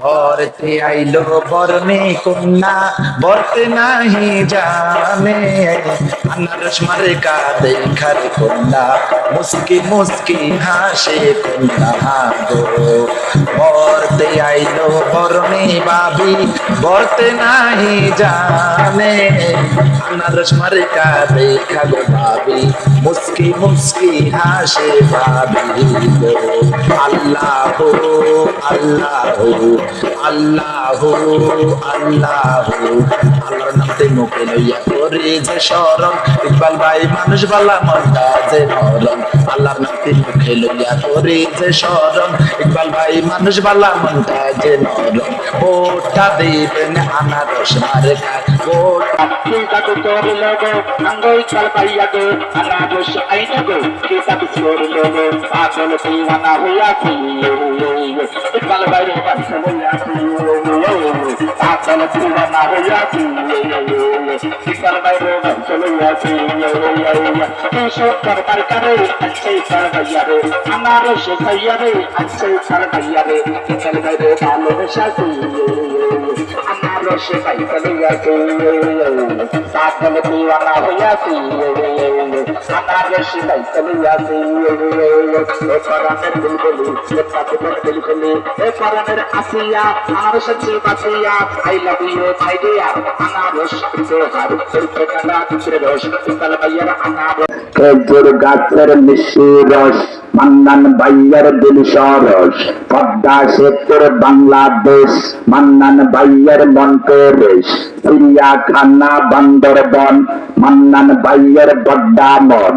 ভরতে আইলো বরণে কন্যা বরতে নাহি জানে আনারস মারে কা দেখার কন্যা মুস্কি মুস্কি হাসে কন্যা গো ভরতে আইলো বরণে বাবি বরতে নাহি জানে আনারস মারে কা দেখা গো ভাবি মুস্কি মুস্কি হাসে ভাবি গো আল্লাহ আল্লাহ আল্লাহ আল্লাহ আল্লাহর নামে মুখে লইয়া করে যে শরণ ইকবাল ভাই মানুষ বালা মনটা যে নরম আল্লাহর নামে মুখে লইয়া করে যে শরণ ইকবাল ভাই মানুষ বালা মনটা যে নরম ওটা দিবেন আনারস মারে খায় ওটা চিন্তা তো তোর লোগো আঙ্গই চাল পাইয়া গো আনারস আইনা গো চিন্তা তো তোর লোগো পাগল দিওয়ানা হইয়াছি ইকবাল বাইরে বাসা হইয়াছি পাগল দিওয়ানা হইয়াছি ইকবাল বাইরে বাসা হইয়াছি এসো করবার করে আচ্ছা কর ভাইয়া রে আনারস ভাইয়া রে আচ্ছা কর ভাইয়া রে ইকবাল বাইরে ভালোবাসাছি আনারস পাইতে লইয়াছি পাগল দিওয়ানা হইয়াছি আনারস পাইতে লইয়াছি এ পরাণের বুলবুলি এ পাগলের বুলবুলি এ পরাণের আসিয়া আনারসের চেয়ে বাঁচিয়া I love you my dear আনারস জোহার চলতে কাটা দুসরে রস ইকবাল ভাইয়ার আনারস খেজুর গাছের মিষ্টি রস মান্নান ভাইয়ার দিল সরস পদ্মা সেতুর বাংলাদেশ মান্নান ভাইয়ার মন্ত্রেশ চিড়িয়াখানা বান্দরবন মান্নান ভাইয়ার বড্ডা মন।